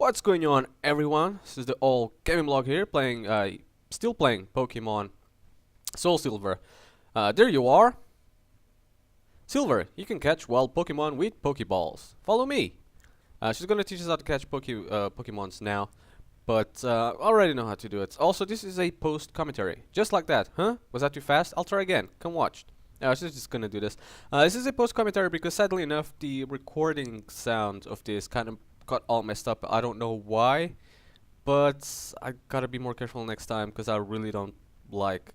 What's going on, everyone? This is the old gaming blog here, still playing Pokemon Soul Silver. There you are. Silver, you can catch wild Pokemon with Pokeballs. Follow me. She's gonna teach us how to catch Pokemons now, but I already know how to do it. Also, this is a post commentary, just like that. Huh? Was that too fast? I'll try again. Come watch. She's just gonna do this. This is a post commentary because sadly enough, the recording sound of this kind of got all messed up. I don't know why, but I gotta be more careful next time because I really don't like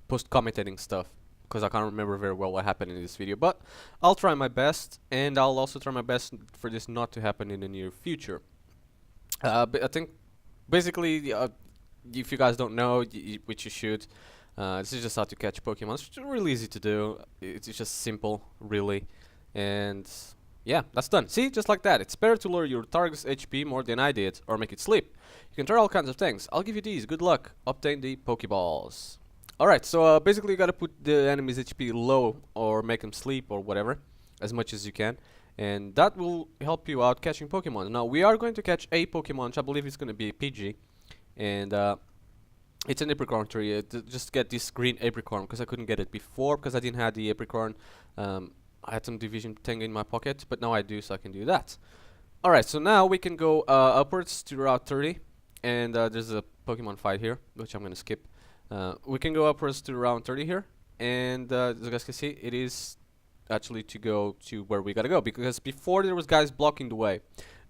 post commentating stuff because I can't remember very well what happened in this video. But I'll try my best, and I'll also try my best for this not to happen in the near future. But I think basically, if you guys don't know, which you should, this is just how to catch Pokemon. It's really easy to do. It's just simple, really, and yeah, that's done. See, just like that. It's better to lower your target's HP more than I did, or make it sleep. You can try all kinds of things. I'll give you these. Good luck. Obtain the Pokeballs. Alright, so basically you gotta put the enemy's HP low, or make them sleep, or whatever, as much as you can. And that will help you out catching Pokemon. Now, we are going to catch a Pokemon, which I believe is gonna be a pidgey. And it's an apricorn tree. Just get this green apricorn, because I couldn't get it before, because I didn't have the apricorn. I had some division thing in my pocket, but now I do, so I can do that. Alright, so now we can go upwards to Route 30, and there's a Pokemon fight here, which I'm gonna skip. We can go upwards to Route 30 here, and as you guys can see, it is actually to go to where we gotta go, because before there was guys blocking the way.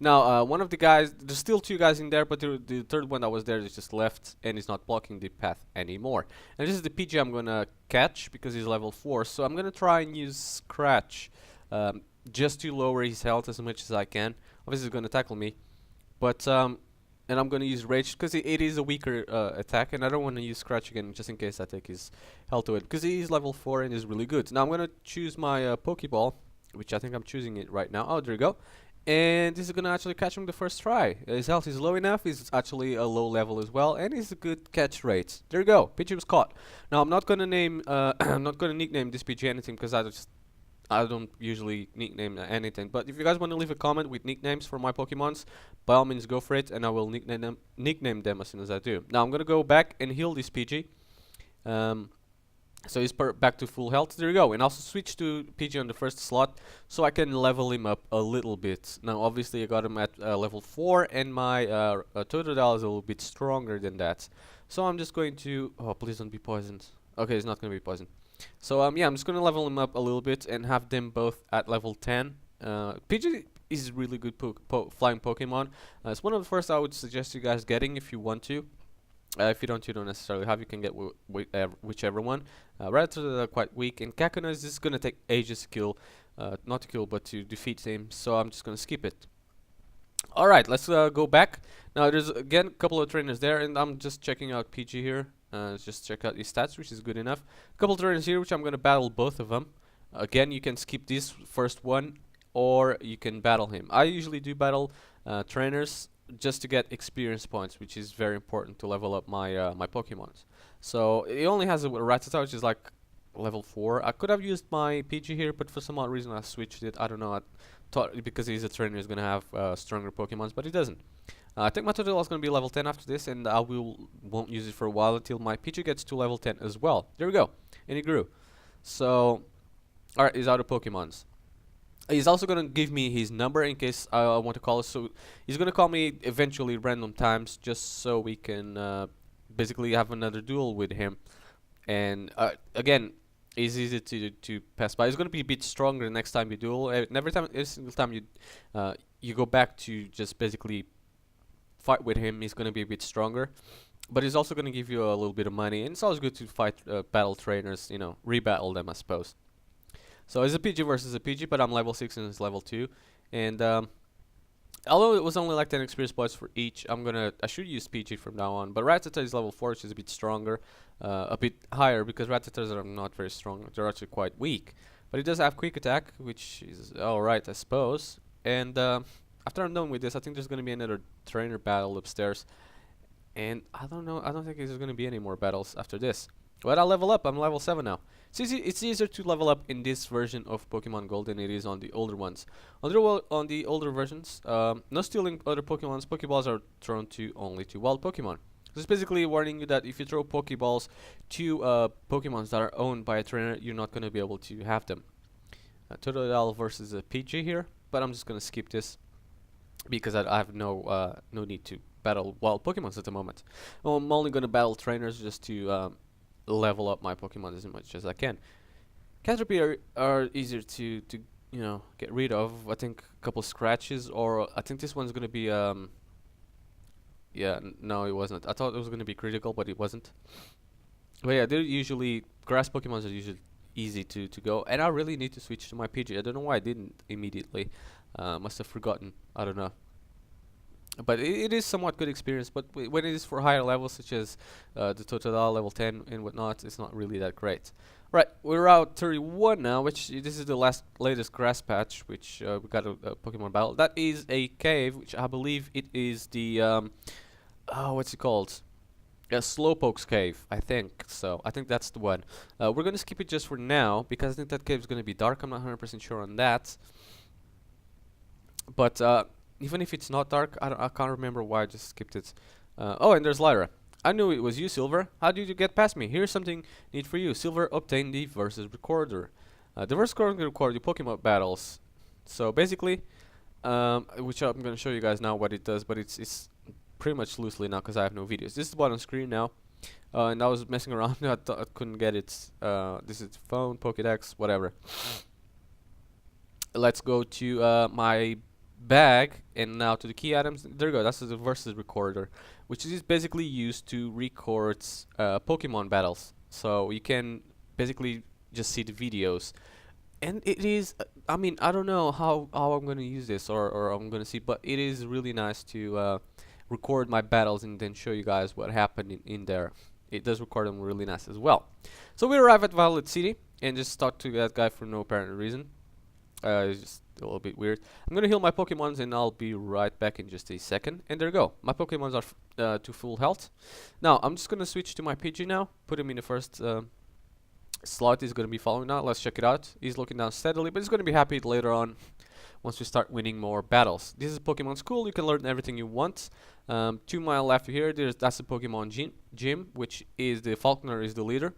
Now, one of the guys, there's still two guys in there, but the third one that was there is just left, and is not blocking the path anymore. And this is the PG I'm gonna catch, because he's level 4, so I'm gonna try and use Scratch, just to lower his health as much as I can. Obviously he's gonna tackle me, but, and I'm gonna use Rage, because it is a weaker attack, and I don't want to use Scratch again, just in case I take his health to it, because he is level 4 and is really good. Now I'm gonna choose my Pokeball, which I think I'm choosing it right now. Oh, there you go. And this is gonna actually catch him the first try. His health is low enough, he's actually a low level as well, and he's a good catch rate. There you go, Pidgey was caught. Now I'm not gonna name, I'm not gonna nickname this Pidgey anything, because I don't usually nickname anything. But if you guys want to leave a comment with nicknames for my Pokemons, by all means go for it, and I will nickname them as soon as I do. Now I'm gonna go back and heal this Pidgey. So he's back to full health. There you go. And also switch to PG on the first slot, so I can level him up a little bit. Now obviously I got him at level 4, and my Totodile is a little bit stronger than that. So I'm just going to... Oh, please don't be poisoned. Okay, he's not going to be poisoned. So yeah, I'm just going to level him up a little bit and have them both at level 10. PG is really good flying Pokemon. It's one of the first I would suggest you guys getting if you want to. If you don't necessarily have, you can get whichever one. Rattata are quite weak, and Kakuna is just gonna take ages to kill, not to kill, but to defeat him. So I'm just gonna skip it. All right, let's go back. Now there's again a couple of trainers there, and I'm just checking out PG here. Let's just check out his stats, which is good enough. A couple of trainers here, which I'm gonna battle both of them. Again, you can skip this first one, or you can battle him. I usually do battle trainers, just to get experience points, which is very important to level up my my Pokemons. So it only has a Rattata, which is like level 4. I could have used my PG here, but for some odd reason I switched it. I don't know. I thought because he's a trainer, he's gonna have stronger Pokemons, but he doesn't. I think my Totodile is gonna be level 10 after this, and I won't use it for a while until my PG gets to level 10 as well. There we go, and he grew. So, all right, he's out of Pokemons. He's also gonna give me his number in case I want to call us. So he's gonna call me eventually random times, just so we can basically have another duel with him. And again, it's easy to pass by. He's gonna be a bit stronger next time you duel. And every single time you go back to just basically fight with him, he's gonna be a bit stronger. But he's also gonna give you a little bit of money, and it's always good to fight battle trainers. You know, rebattle them, I suppose. So it's a PG versus a PG, but I'm level 6 and it's level 2. And although it was only like 10 experience points for each, I should use PG from now on. But Rattata is level 4, which is a bit stronger, a bit higher, because Rattatas are not very strong. They're actually quite weak. But it does have quick attack, which is alright, I suppose. And after I'm done with this, I think there's going to be another trainer battle upstairs. And I don't know, I don't think there's going to be any more battles after this. But I'll level up. I'm level 7 now. It's easier to level up in this version of Pokemon Gold than it is on the older ones. On the older versions, no stealing other Pokemon's Pokeballs are thrown to only to wild Pokemon. This is basically warning you that if you throw Pokeballs to Pokemons that are owned by a trainer, you're not going to be able to have them. Totodile versus a pidgey here, but I'm just going to skip this because I have no need to battle wild Pokemons at the moment. I'm only going to battle trainers just to level up my Pokemon as much as I can. Caterpie are easier to get rid of. I think a couple scratches, or I think this one's gonna be yeah, no, it wasn't. I thought it was gonna be critical, but it wasn't. But yeah, they're usually grass Pokemons are usually easy to go, and I really need to switch to my Pidgey. I don't know why I didn't immediately. Must have forgotten. I don't know. But it is somewhat good experience, but when it is for higher levels, such as the Totodile level 10 and whatnot, it's not really that great. Right, we're out 31 now, which this is the latest grass patch, which we got a Pokemon battle. That is a cave, which I believe it is the, what's it called? A Slowpoke's cave, I think. So, I think that's the one. We're going to skip it just for now, because I think that cave is going to be dark. I'm not 100% sure on that. But, even if it's not dark, I can't remember why I just skipped it. Oh, and there's Lyra. I knew it was you, Silver. How did you get past me? Here's something neat for you. Silver obtained the Versus Recorder. The Versus Recorder can record your Pokemon battles. So basically, which I'm going to show you guys now what it does, but it's pretty much loosely now because I have no videos. This is what on screen now. And I was messing around. I couldn't get it. This is phone, Pokédex, whatever. Let's go to my bag, and now to the key items. There you go. That's the Versus Recorder, which is basically used to record Pokemon battles. So you can basically just see the videos, and it is. I mean, I don't know how I'm gonna use this or I'm gonna see, but it is really nice to record my battles and then show you guys what happened in there. It does record them really nice as well. So we arrive at Violet City and just talk to that guy for no apparent reason. It's just a little bit weird. I'm gonna heal my Pokemons and I'll be right back in just a second. And there you go. My Pokemons are to full health. Now, I'm just gonna switch to my Pidgey now. Put him in the first slot. He's gonna be following now. Let's check it out. He's looking down steadily, but he's gonna be happy later on once we start winning more battles. This is Pokemon School. You can learn everything you want. 2 miles left here. That's the Pokemon gym, which is the Falconer is the leader,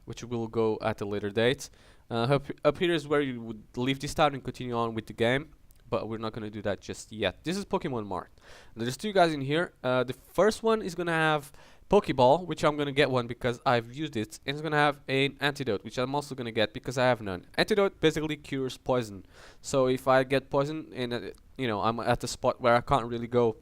which will go at a later date. Up here is where you would leave this town and continue on with the game, but we're not going to do that just yet. This is Pokemon Mart. There's 2 guys in here. The first one is going to have Pokeball, which I'm going to get one because I've used it, and it's going to have an antidote, which I'm also going to get because I have none. Antidote basically cures poison. So if I get poison and I'm at the spot where I can't really go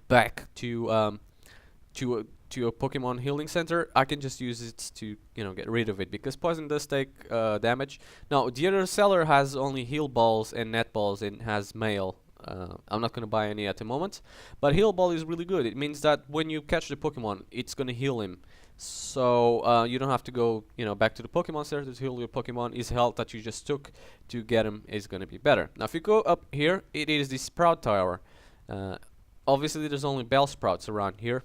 back to a Pokemon healing center, I can just use it to get rid of it, because poison does take damage. Now the other seller has only heal balls and net balls and has mail. I'm not gonna buy any at the moment, but heal ball is really good. It means that when you catch the Pokemon, it's gonna heal him, so you don't have to go back to the Pokemon center to heal your Pokemon. His health that you just took to get him is gonna be better. Now if you go up here, it is the Sprout Tower. Obviously there's only Bellsprouts around here.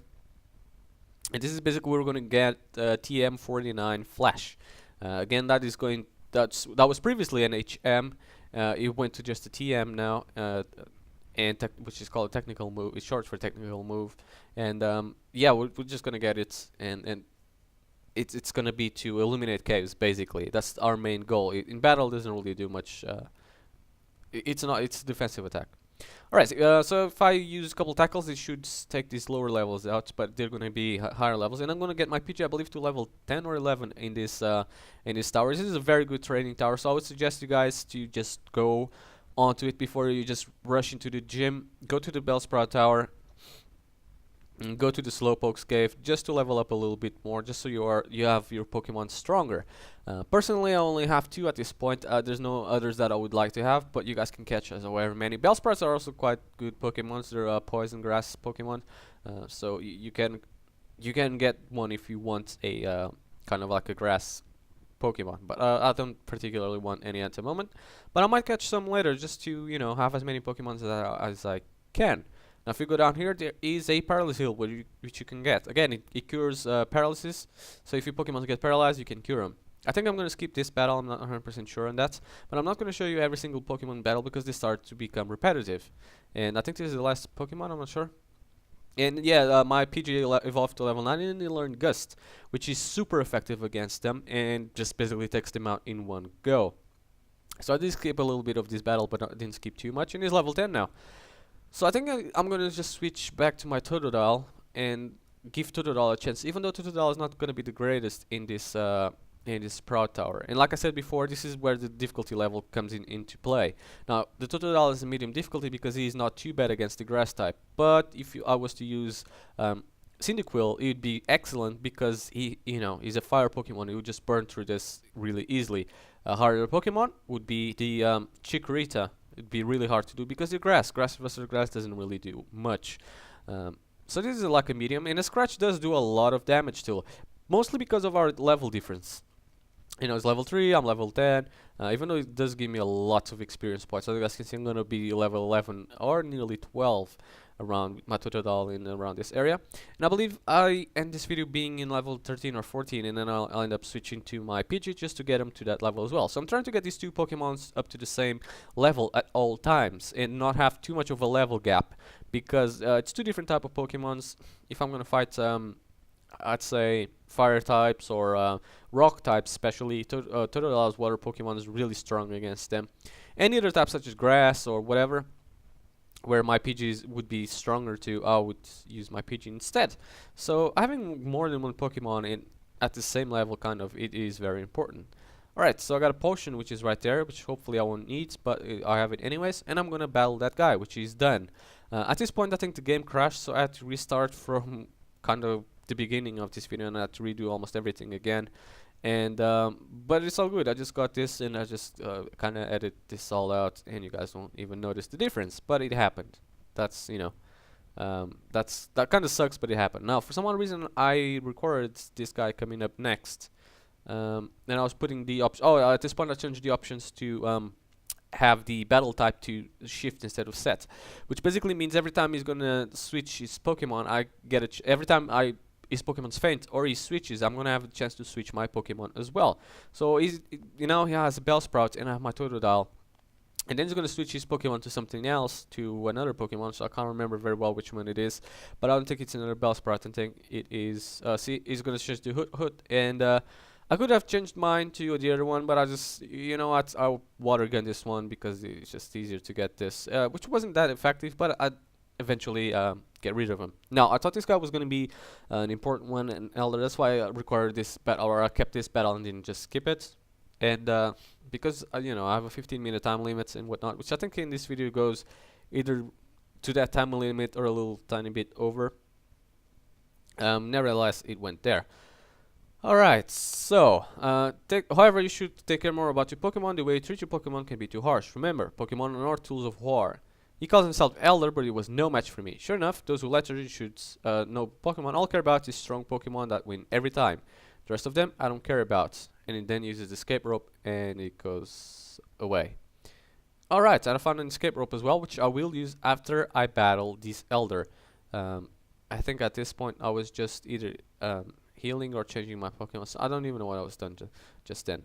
And this is basically where we're going to get TM49 Flash. Again, that was previously an HM. It went to just a TM now, which is called a technical move. It's short for technical move. And yeah, we're just going to get it, and it's going to be to eliminate caves. Basically, that's our main goal. In battle, it doesn't really do much. It's a defensive attack. Alright, so if I use a couple tackles, it should take these lower levels out, but they're going to be higher levels. And I'm going to get my Pidgey, I believe, to level 10 or 11 in this tower. This is a very good training tower, so I would suggest you guys to just go onto it before you just rush into the gym. Go to the Bellsprout Tower, and go to the Slowpoke's cave just to level up a little bit more, just so you have your Pokemon stronger. Personally, I only have 2 at this point. There's no others that I would like to have, but you guys can catch as however many. Bellsprouts are also quite good Pokemons. They're poison grass Pokemon, so you can get one if you want a kind of like a grass Pokemon. But I don't particularly want any at the moment. But I might catch some later just to have as many Pokemons as I can. Now if you go down here, there is a paralysis heal which you can get. Again, it cures paralysis, so if your Pokemon get paralyzed, you can cure them. I think I'm going to skip this battle, I'm not 100% sure on that, but I'm not going to show you every single Pokemon battle because they start to become repetitive. And I think this is the last Pokemon, I'm not sure. And yeah, my pidgey evolved to level 9 and he learned Gust, which is super effective against them and just basically takes them out in one go. So I did skip a little bit of this battle, but I didn't skip too much, and he's level 10 now. So I think I'm gonna just switch back to my Totodile and give Totodile a chance, even though Totodile is not gonna be the greatest in this Proud Tower. And like I said before, this is where the difficulty level comes into play. Now, the Totodile is a medium difficulty because he is not too bad against the grass type. But if I was to use Cyndaquil, it would be excellent because he's a fire Pokemon. He would just burn through this really easily. A harder Pokemon would be the Chikorita. It'd be really hard to do because the grass versus grass doesn't really do much. So this is like a medium, and a Scratch does do a lot of damage still, mostly because of our level difference. It's level 3, I'm level 10, even though it does give me a lot of experience points. So you guys can see I'm going to be level 11 or nearly 12 around my Totodile in around this area. And I believe I end this video being in level 13 or 14, and then I'll end up switching to my Pidgey just to get them to that level as well. So I'm trying to get these two Pokemons up to the same level at all times and not have too much of a level gap, because it's two different type of Pokemons. If I'm going to fight I'd say fire types or rock types, especially Totodile's water Pokemon is really strong against them. Any other types such as grass or whatever, where my Pidgeys would be stronger to, I would use my Pidgey instead. So having more than one Pokemon at the same level, it is very important. Alright, so I got a potion which is right there, which hopefully I won't need, but I have it anyways, and I'm gonna battle that guy, which is done. At this point I think the game crashed, so I had to restart from the beginning of this video, and I had to redo almost everything again. And but it's all good. I just got this, and I just kind of edit this all out, and you guys won't even notice the difference. But it happened. That's that kind of sucks, but it happened. Now, for some odd reason, I recorded this guy coming up next, and I was putting the options. Oh, at this point, I changed the options to have the battle type to shift instead of set, which basically means every time he's gonna switch his Pokemon, I get every time his Pokemon's faint or he switches, I'm gonna have a chance to switch my Pokemon as well. So he has a Bellsprout and I have my Totodile, and then he's gonna switch his Pokemon to something else, to another Pokemon. So I can't remember very well which one it is, but I don't think it's another Bellsprout. I think it is. See, he's gonna change to Hoot, and I could have changed mine to the other one, but I just, I'll water gun this one because it's just easier to get this, which wasn't that effective, but I eventually get rid of him. Now, I thought this guy was going to be an important one, an Elder. That's why I recorded this battle, or I kept this battle and didn't just skip it. And because, I have a 15-minute time limit and whatnot, which I think in this video goes either to that time limit or a little tiny bit over. Nevertheless, it went there. Alright, so, however, you should take care more about your Pokemon. The way you treat your Pokemon can be too harsh. Remember, Pokemon are not tools of war. He calls himself Elder, but he was no match for me. Sure enough, those who literally should know Pokemon all care about is strong Pokemon that win every time. The rest of them, I don't care about. And it then uses the escape rope, and it goes away. Alright, and I found an escape rope as well, which I will use after I battle this Elder. I think at this point, I was just either healing or changing my Pokemon. So I don't even know what I was done just then.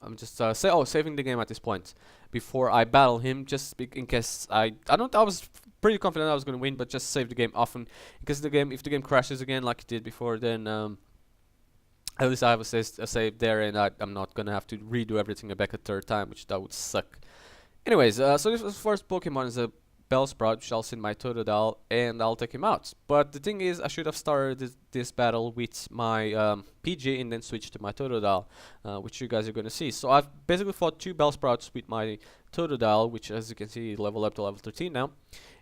I'm just saving the game at this point before I battle him, just in case I was pretty confident I was going to win, but just save the game often, because if the game crashes again like it did before, then at least I have a save there, and I'm not going to have to redo everything back a third time, which that would suck. Anyways, so this was the first Pokemon is a Bellsprout, which I'll send my Totodile, and I'll take him out. But the thing is, I should have started this battle with my Pidgey and then switched to my Totodile, which you guys are going to see. So I've basically fought two Bellsprouts with my Totodile, which, as you can see, leveled up to level 13 now.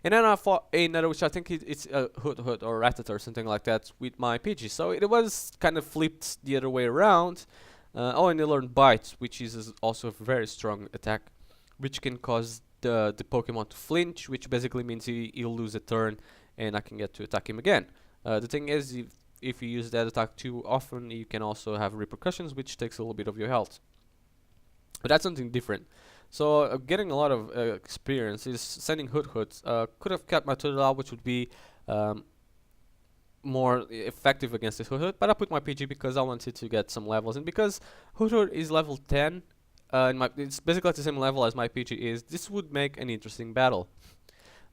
And then I fought another, which I think it's a Hoot or Rattata or something like that, with my Pidgey. So it was kind of flipped the other way around. And they learned Bite, which is also a very strong attack, which can cause the Pokemon to flinch, which basically means he'll lose a turn and I can get to attack him again. The thing is, if you use that attack too often, you can also have repercussions, which takes a little bit of your health. But that's something different. So getting a lot of experience is sending Hoot Hoot. Could have kept my Turtle, which would be more effective against this Hoot Hoot, but I put my PG because I wanted to get some levels, and because Hoot Hoot is level 10, and it's basically at the same level as my PG is, this would make an interesting battle.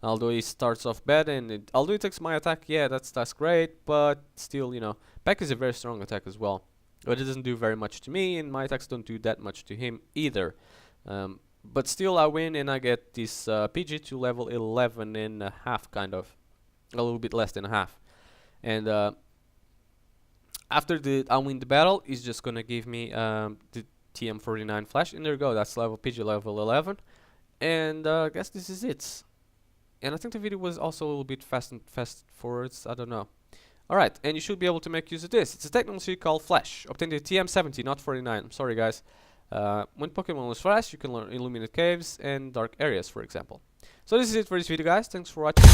Although he starts off bad, and although he takes my attack, yeah, that's great, but still, you know, Peck is a very strong attack as well. But it doesn't do very much to me, and my attacks don't do that much to him either. But still, I win, and I get this PG to level 11 and a half, kind of. A little bit less than a half. And after I win the battle, he's just gonna give me the TM49 flash, and there you go, that's PG level 11. And I guess this is it. And I think the video was also a little bit fast forwards, I don't know. Alright, and you should be able to make use of this. It's a technology called Flash. Obtain the TM70, not 49. I'm sorry, guys. When Pokemon is Flash, you can learn Illuminate Caves and Dark Areas, for example. So this is it for this video, guys. Thanks for watching.